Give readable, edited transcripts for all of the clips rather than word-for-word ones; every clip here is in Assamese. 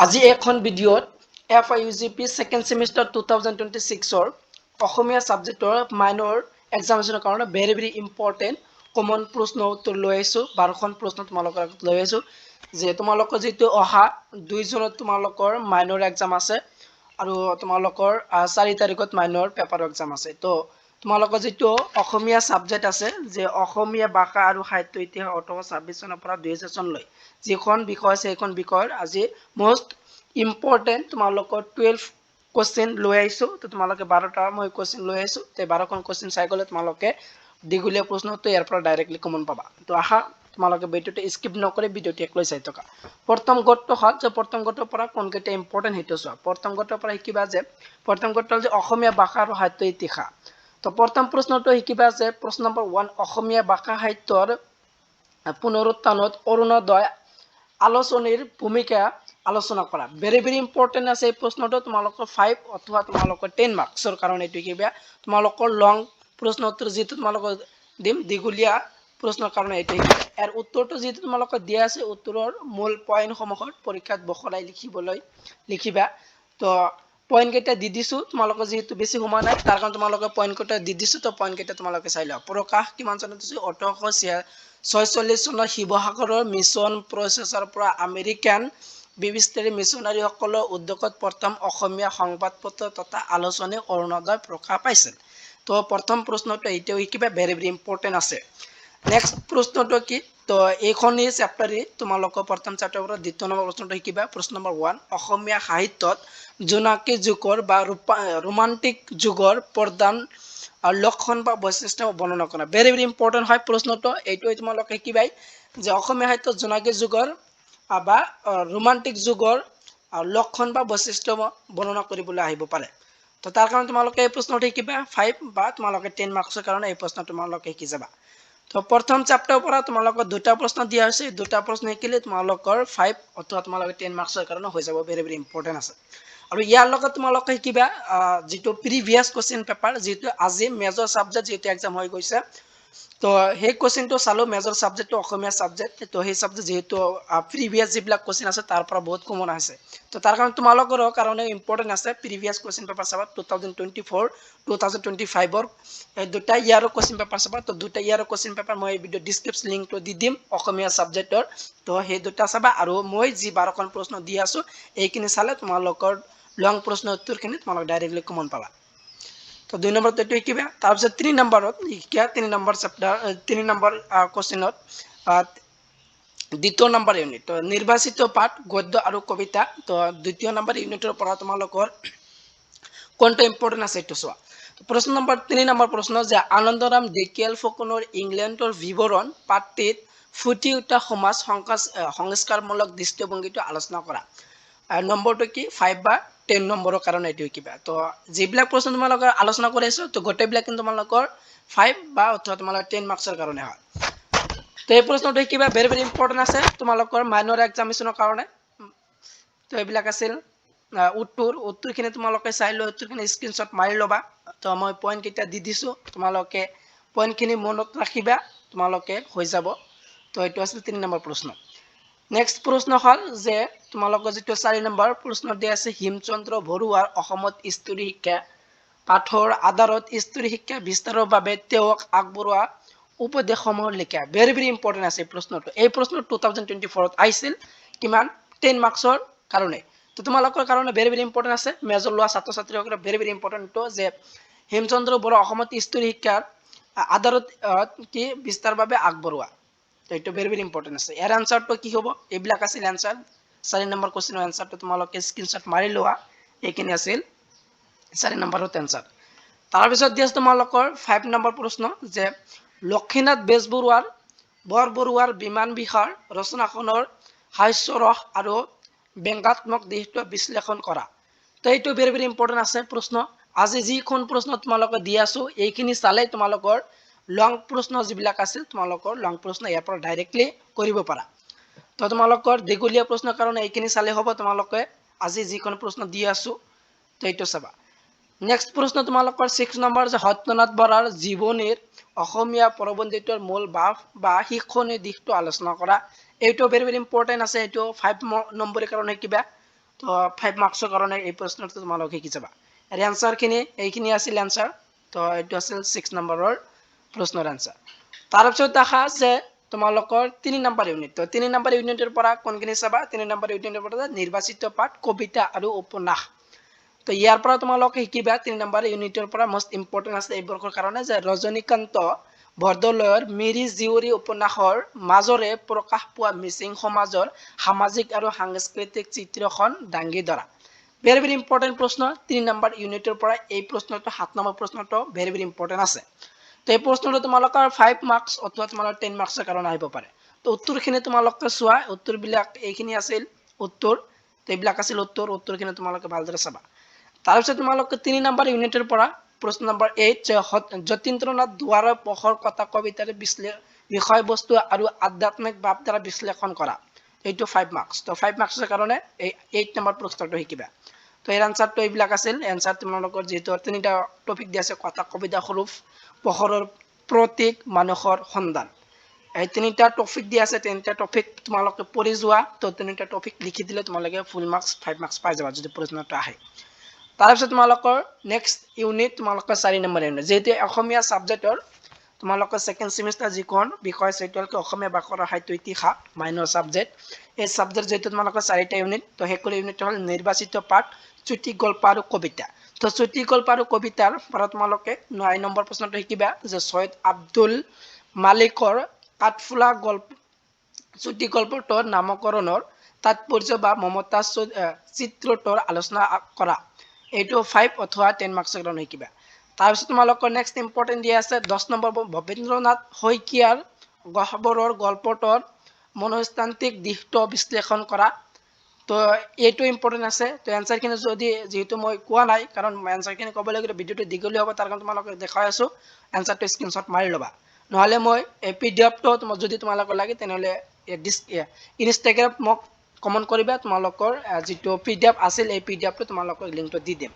আজি এখন ভিডিঅ'ত FIUGP সেকেন্ড সেমিস্টাৰ 2026 অসমীয়া সাবজেক্টৰ মাইনৰ এক্সামিনেশনৰ কাৰণে ভেৰি ভেৰি ইম্পৰ্টেণ্ট কমন প্ৰশ্ন উত্তৰ লৈ আহিছোঁ 12খন প্ৰশ্ন তোমালোকৰ আগত লৈ আহিছোঁ যে তোমালোকৰ যেটো অহা 2 জুনত তোমালোকৰ মাইনৰ এক্সাম আছে আৰু তোমালোকৰ 4 তাৰিখত মাইনৰ পেপাৰ এক্সাম আছে তো তোমালোকৰ যেটো অসমীয়া সাবজেক্ট আছে যে অসমীয়া ভাষা আৰু সাহিত্য ইতিহাস 1826 চনৰ পৰা 2000 চনলৈ যিখন বিষয় আছে এইখন বিষয়ৰ আজি most important তোমালোকৰ 12 কোশ্চেন লৈ আহিছো তো তোমালোকে 12টা মই কোশ্চেন লৈ আহিছো তে 12খন কোশ্চেন চাই গলে তোমালোকে দীঘলীয়া প্ৰশ্ন তো ইয়াৰ পৰা ডাইৰেক্টলি কমন পাবা তো আহা তোমালোকে ভিডিওটো স্কিপ নকৰি ভিডিওটো একলৈ চাই থকা প্ৰথম গটো হল যে প্ৰথম গটোৰ পৰা কোনকেইটা ইম্পৰ্টেন্ট হেতু চোৱা প্ৰথম গটোৰ পৰা শিকিবা যে প্ৰথম গটো যে অসমীয়া ভাষা আৰু সাহিত্য ইতিহাস তো প্ৰথম প্ৰশ্নটো শিকিবা যে প্ৰশ্ন নম্বৰ 1 অসমীয়া ভাষা সাহিত্যৰ পুনৰুত্থানত অৰুণোদয় আলোচনীৰ ভূমিকা আলোচনা কৰা ভেৰি ভেৰি ইম্পৰ্টেন্ট আছে এই প্ৰশ্নটো তোমালোকৰ 5 অথবা তোমালোকৰ 10 মাৰ্কসৰ কাৰণে এটো কিবা তোমালোকৰ লং প্ৰশ্ন উত্তৰ যেটো তোমালোকৰ দিম দীঘলীয়া প্ৰশ্নৰ কাৰণে এটো এৰ উত্তৰটো যেটো তোমালোকৰ দিয়া আছে উত্তৰৰ মূল পয়েন্ট সমূহৰ পৰীক্ষাত বখলাই লিখিবা তো পয়েন্ট কেইটা দি দিছো তোমালোকৰ যেটো বেছি সময় নাই তাৰ কাৰণ তোমালোকৰ পয়েন্ট কেইটা দি দিছো তো পয়েন্ট কেইটা তোমালোকে চাই লও প্ৰকাশ কিমান চনত আছে 1846 চনৰ শিৱসাগৰৰ মিছন প্ৰচেছৰ পৰা আমেৰিকান বিবিষ্টাৰী মিছনাৰী সকলৰ উদ্যোগত প্ৰথম অসমীয়া সংবাদপত্ৰ তথা আলোচনী অৰুণোদয় প্ৰকাশ পাইছিল তো প্ৰথম প্ৰশ্নটো এতিয়াও কিবা ভেৰি ভেৰি ইম্পৰ্টেন্ট আছে নেক্সট প্ৰশ্নটো কি তো এইখনি চ্যাপ্টাৰে তোমালোকৰ প্ৰথম চ্যাপ্টাৰৰ দ্বিতীয় নম্বৰ প্ৰশ্নটো কিবা প্ৰশ্ন নম্বৰ 1 অসমীয়া সাহিত্যত জোনাকী যুগৰ বা ৰোমান্টিক যুগৰ প্ৰদান লক্ষণ বা বৈশিষ্ট্য বৰ্ণনা কৰা ভেৰি ভেৰি ইম্পৰ্টেন্ট হয় প্ৰশ্নটো এইটো তোমালোকে কিবাই যে অসমীয়া সাহিত্যত জোনাকী যুগৰ বা ৰোমান্টিক যুগৰ লক্ষণ বা বৈশিষ্ট্য বৰ্ণনা কৰিবলৈ আহিব পাৰে তো তাৰ কাৰণে তোমালোকে এই প্ৰশ্নটো কিবা 5 বা তোমালোকে 10 মাৰ্কসৰ কাৰণে এই প্ৰশ্ন তোমালোকে কি যাবা তো প্ৰথম চ্যাপ্টাৰৰ পৰা তোমালোকৰ দুটা প্ৰশ্ন দিয়া হৈছে দুটা প্ৰশ্ন শিকিলে তোমালোকৰ 5 অথবা তোমালোকে 10 মাৰ্কসৰ কাৰণে হৈ যাব ভেৰি ভেৰি ইম্পৰ্টেন্ট আছে আৰু ইয়াৰ লগত তোমালোকে কিবা যেটো প্ৰিভিয়াস কোশ্চেন পেপাৰ যেটো আজি মেজৰ সাবজেক্ট যেটো এক্সাম হৈ গৈছে তো সেই কোশ্চেনটো চালো মেজৰ সাবজেক্টটো অসমীয়া সাবজেক্ট তো সেই সাবজেক্ট যেহেতু প্ৰিভিয়াস যিবিলাক কোশ্চেন আছে তাৰ পৰা বহুত কমন আছে তো তাৰ কাৰণে তোমালোকৰ কাৰণে ইম্পৰ্টেন্ট আছে প্ৰিভিয়াস কোশ্চেন পেপাৰ চাবা 2024 2025 ৰ এই দুটা ইয়াৰৰ কোশ্চেন পেপাৰ চাবা তো দুটা ইয়াৰৰ কোশ্চেন পেপাৰ মই ভিডিও ডেসক্ৰিপচন লিংকটো দি দিম অসমীয়া সাবজেক্টৰ তো সেই দুটা চাবা আৰু মই যি 12খন প্ৰশ্ন দি আছো এইখিনি চালে তোমালোকৰ লং প্ৰশ্ন উত্তৰখিনি তোমালোক ডাইৰেক্টলি কমন পাবা তো 2 নম্বৰ টো কিবা তাৰ পিছত 3 নম্বৰত কিয়া 3 নম্বৰ চ্যাপ্টাৰ 3 নম্বৰ কোশ্চেনত দ্বিতীয় নম্বৰ ইউনিট তো নিৰ্বাচিত পাঠ গদ্য আৰু কবিতা তো দ্বিতীয় নম্বৰ ইউনিটৰ পৰা তোমালোকৰ কোনটো ইম্পৰ্টেন্ট আছে এটো চোৱা প্ৰশ্ন নম্বৰ 3 নম্বৰ প্ৰশ্ন যে আনন্দৰাম ডেকিয়াল ফুকনৰ ইংল্যান্ডৰ বিৱৰণ পাঠটিত ফুটি উঠা সমাজ সংস্কাৰমূলক দৃষ্টিভংগীটো আলোচনা কৰা নম্বৰটো কি 5 বা 10 নম্বৰৰ কাৰণে এটো কিবা তো যিবিলাক প্ৰশ্ন তোমালোকৰ আলোচনা কৰিছো তো গোটেইবিলাক কিন্তু তোমালোকৰ 5 বা অথবা তোমালোকৰ 10 মাৰ্কসৰ কাৰণে হয় তো এই প্ৰশ্নটো কিবা ভেৰি ভেৰি ইম্পৰ্টেন্ট আছে তোমালোকৰ মাইনৰ এক্সামিনেশনৰ কাৰণে তো এইবিলাক আছিল উত্তৰখিনি তোমালোকে চাই লৈ উত্তৰখিনি স্ক্ৰিনশ্বট মাৰি লবা তো মই পয়েন্ট কেইটা দি দিছো তোমালোকে পয়েন্টখিনি মনত ৰাখিবা তোমালোকে হৈ যাব তো এটো আছিল 3 নম্বৰ প্ৰশ্ন নেক্সট প্ৰশ্ন হল যে তোমালোকৰ যেটো 4 নম্বৰ প্ৰশ্ন দিয়া আছে হিমচন্দ্ৰ বৰুৱাৰ অসমত স্তৰী শিক্ষা পাঠৰ আধাৰত স্তৰী শিক্ষা বিস্তাৰৰ বাবে তেওঁক আগবঢ়োৱা উপদেশসমূহ লিখা ভেৰি ভেৰি ইম্পৰ্টেন্ট আছে প্ৰশ্নটো এই প্ৰশ্ন 2024 ত আহিছিল কিমান 10 মাৰ্কসৰ কাৰণে তো তোমালোকৰ কাৰণে ভেৰি ভেৰি ইম্পৰ্টেন্ট আছে মেজৰ লোৱা ছাত্ৰ ছাত্ৰীসকলৰ ভেৰি ভেৰি ইম্পৰ্টেন্ট তো যে হিমচন্দ্ৰ বৰুৱা অসমত স্তৰী শিক্ষাৰ আধাৰত কি বিস্তাৰ বাবে আগবঢ়োৱা তো এটো ভেৰি ভেৰি ইম্পৰ্টেন্ট আছে ইয়াৰ আনসাৰটো কি হ'ব এইবিলাক আছিল আনসাৰ 4 নম্বৰ কোশ্চেনৰ আনসাৰটো তোমালোকে স্ক্ৰিনশ্বট মাৰি লোৱা এইখিনি আছিল 4 নম্বৰৰ আনসাৰ তাৰ পিছত দিয়া তোমালোকৰ 5 নম্বৰ প্ৰশ্ন যে লক্ষীনাথ বৰবৰুৱাৰ বিমান বিহাৰ ৰচনাখনৰ হাস্যৰস আৰু ব্যংগাত্মক দিশটো বিশ্লেষণ কৰা তো এইটো ভেৰি ভেৰি ইম্পৰ্টেন্ট আছে প্ৰশ্ন আজি যিখন প্ৰশ্ন তোমালোকে দি আছো এইখিনি চালে তোমালোকৰ লং প্ৰশ্ন যিবিলাক আছে তোমালোকৰ লং প্ৰশ্ন ইয়াৰ পৰা ডাইৰেক্টলি কৰিব পাৰা তো তোমালোকৰ দীঘলীয়া প্ৰশ্নৰ কাৰণে এইখিনি চালে হ'ব তোমালোকে আজি যিখন প্ৰশ্ন দি আছো তো এইটো চাবা নেক্সট প্ৰশ্ন তোমালোকৰ 6 নম্বৰ যে সত্যনাথ বৰাৰ জীৱনীৰ অসমীয়া প্ৰবন্ধিতৰ মূল ভাৱ বা শিক্ষণীয় দিশটো আলোচনা কৰা এইটো ভেৰি ভেৰি ইম্পৰ্টেন্ট আছে এইটো 5 নম্বৰৰ কাৰণে কিবা তো 5 মাৰ্কসৰ কাৰণে এই প্ৰশ্নটো তোমালোকে শিকি যাবা আৰু এনসাৰখিনি এইখিনি আছিল এনসাৰ তো এইটো আছিল 6 নম্বৰৰ প্ৰশ্নৰ এনসাৰ তাৰপিছত দেখা যে তোমালোকৰ 3 নম্বৰ ইউনিট তো 3 নম্বৰ ইউনিটৰ পৰা কোনখিনি চাবা 3 নম্বৰ ইউনিটৰ পৰা নিৰ্বাচিত পাঠ কবিতা আৰু উপন্যাস তো ইয়াৰ পৰা তোমালোকে শিকিবা 3 নম্বৰ ইউনিটৰ পৰা মোস্ট ইম্পৰ্টেন্ট আছে এই বৰ্ষৰ কাৰণে যে ৰজনীকান্ত বৰদলৈৰ মিৰি জীয়ৰী উপন্যাসৰ মাজৰে প্ৰকাশ পোৱা মিচিং সমাজৰ সামাজিক আৰু সাংস্কৃতিক চিত্ৰখন দাঙি ধৰা ভেৰি ভেৰি ইম্পৰ্টেন্ট প্ৰশ্ন 3 নম্বৰ ইউনিটৰ পৰা এই প্ৰশ্নটো 7 নম্বৰ প্ৰশ্নটো ভেৰি ভেৰি ইম্পৰ্টেন্ট আছে তো এই প্ৰশ্নটো তোমালোকৰ 5 মাৰ্কস অথবা তোমালোকৰ 10 মাৰ্কসৰ কাৰণে আহিব পাৰে তো উত্তৰখিনি তোমালোকে চোৱা উত্তৰবিলাক এইখিনি আছিল উত্তৰ তো এইবিলাক আছিল উত্তৰখিনি তোমালোকে ভালদৰে চাবা তাৰপিছত তোমালোকে 3 নম্বৰ ইউনিটৰ পৰা প্ৰশ্ন নম্বৰ 8 যতীন্দ্ৰনাথ দুৱাৰৰ পহৰ কথা কবিতাৰ বিষয়বস্তু আৰু আধ্যাত্মিক ভাৱ দ্বাৰা বিশ্লেষণ কৰা এইটো 5 মাৰ্কস তো 5 মাৰ্কসৰ কাৰণে এই 8 নম্বৰ প্ৰশ্নটো শিকিবা তো এৰ আনসাৰটো এইবিলাক আছিল এনসাৰ তোমালোকৰ যেহেতু তিনিটা টপিক দিয়া আছে কথা কবিতা সৰুফ পহৰৰ প্ৰতীক মানুহৰ সন্ধান এই তিনিটা টপিক দিয়া আছে তিনিটা টপিক তোমালোকে পঢ়ি যোৱা তো তিনিটা টপিক লিখি দিলে তোমালোকে ফুল মাৰ্কস 5 মাৰ্কস পাই যাবা যদি প্ৰশ্নটো আহে তাৰপিছত তোমালোকৰ নেক্সট ইউনিট তোমালোকৰ 4 নম্বৰ ইউনিট যেহেতু অসমীয়া সাবজেক্টৰ তোমালোকৰ সেকেন্ড সেমিস্টাৰ যিখন বিষয় সেইটোকে অসমীয়া ভাষাৰ সাহিত্য ইতিহাস মাইনৰ সাবজেক্ট এই সাবজেক্ট যেহেতু তোমালোকৰ 4টা ইউনিট তো হেকৰ ইউনিট হল নিৰ্বাচিত পাঠ চুটি গল্প আৰু কবিতা তো চুটি গল্প আৰু কবিতাৰ পৰা তোমালোকে 9 নম্বৰ প্ৰশ্নটো শিকিবা যে সৈয়দ আব্দুল মালিকৰ কাঠফুলা গল্প চুটি গল্পটোৰ নামকৰণৰ তাৎপৰ্য বা মমতা চিত্ৰটোৰ আলোচনা কৰা এইটো 5 অথবা 10 মাৰ্কসৰ কাৰণে শিকিবা তাৰপিছত তোমালোকৰ নেক্সট ইম্পৰ্টেন্ট দিয়া আছে 10 নম্বৰ ভবেন্দ্ৰনাথ শইকীয়াৰ গহ্বৰৰ গল্পটোৰ মনস্তান্ত্ৰিক দিশটো বিশ্লেষণ কৰা তো এইটো ইম্পৰ্টেন্ট আছে তো এনসাৰখিনি যদি যেহেতু মই কোৱা নাই কাৰণ এনসাৰখিনি ক'বলৈ গ'লে ভিডিওটো দীঘলীয়া হ'ব তাৰ কাৰণে তোমালোকক দেখাই আছো এনসাৰটো স্ক্ৰিনশ্বট মাৰি ল'বা নহলে মই এই পিডিএফটো যদি তোমালোকৰ লাগে তেনেহলে ইনষ্টাগ্ৰাম মোক কমেন্ট কৰিবা তোমালোকৰ যেটো পিডিএফ আছিল এই পিডিএফটো তোমালোকৰ লিংকটো দি দিম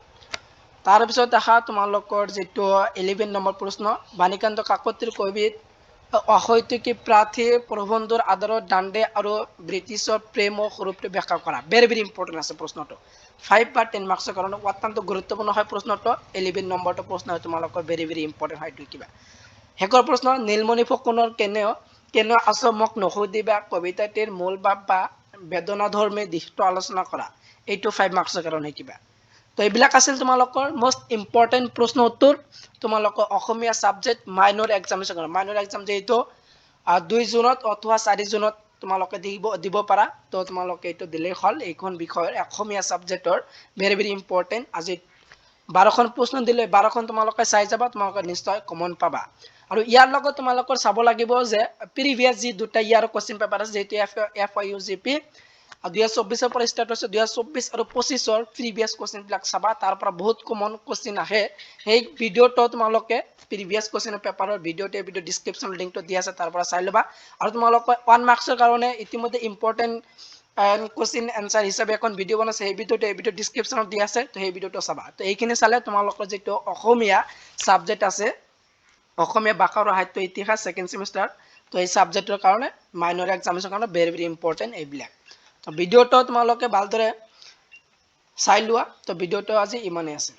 তাৰপিছত দেখা তোমালোকৰ যেটো 11 নম্বৰ প্ৰশ্ন বাণীকান্ত কাকতিৰ কবিত অহৈতুকী প্ৰাৰ্থী প্ৰবন্ধৰ আদৰৰ দাণ্ডে আৰু ব্ৰিটিছৰ প্ৰেম স্বৰূপটো ব্যাখ্যা কৰা ভেৰি ভেৰি ইম্পৰ্টেন্ট আছে প্ৰশ্নটো 5 বা 10 মাৰ্কসৰ কাৰণে অত্যন্ত গুৰুত্বপূৰ্ণ হয় প্ৰশ্নটো 11 নম্বৰটো প্ৰশ্ন তোমালোকৰ ভেৰি ভেৰি ইম্পৰ্টেন্ট হয় এইটো কিবা হেকৰ প্ৰশ্ন নীলমণি ফুকনৰ কেনে আছো মোক নহুদিবা কবিতাটিৰ মূল ভাৱ বা বেদনাধৰ্মী দিশটো আলোচনা কৰা এইটো 5 মাৰ্কসৰ কাৰণে কিবা তো এইবিলাক আছিল তোমালোকৰ মোস্ট ইম্পৰ্টেন্ট প্ৰশ্ন উত্তৰ তোমালোকৰ Assamese subject minor examination minor exam যেহেতু 2 জুনত অথবা 4 জুনত তোমালোকে দিব পাৰা তো তোমালোকে এইটো দিলেই হল এইখন বিষয়ৰ অসমীয়া সাবজেক্টৰ ভেৰি ভেৰি ইম্পৰ্টেন্ট আজি 12খন প্ৰশ্ন দিলে 12খন তোমালোকে চাই যাবা তোমালোকে নিশ্চয় কমন পাবা আৰু ইয়াৰ লগত তোমালোকৰ চাব লাগিব যে প্ৰিভিয়াস যি দুটা ইয়াৰ কোশ্চেন পেপাৰ আছে যেটো FYUGP 2024 পৰা স্টাৰ্ট হৈছে 2024 আৰু 25 ৰ প্ৰিভিয়াস কোশ্চেন বিলাক চাবা তাৰ পৰা বহুত কমন কোশ্চেন আহে এই ভিডিওটো তোমালোকে প্ৰিভিয়াস কোশ্চেন পেপাৰৰ ভিডিওতে ভিডিও ডেসক্ৰিপচন লিংকটো দিয়া আছে তাৰ পৰা চাই লবা আৰু তোমালোকে 1 মাৰ্কসৰ কাৰণে ইতিমধ্যে ইম্পৰ্টেন্ট কোশ্চেন আনসাৰ হিচাপে এখন ভিডিও বনাইছে এই ভিডিও ডেসক্ৰিপচনত দিয়া আছে তো এই ভিডিওটো চাবা তো এইখিনি চালে তোমালোকৰ যেটো অসমীয়া সাবজেক্ট আছে অসমীয়া ভাষা আৰু সাহিত্য ইতিহাস সেকেন্ড সেমিস্টাৰ তো এই সাবজেক্টৰ কাৰণে মাইনৰ এক্সামিনেশন কাৰণে ভেৰি ভেৰি ইম্পৰ্টেন্ট এইবিলাক তো ভিডিওটো তোমালোকে ভালদৰে চাই লোৱা তো ভিডিওটো আজি ইমানেই আছে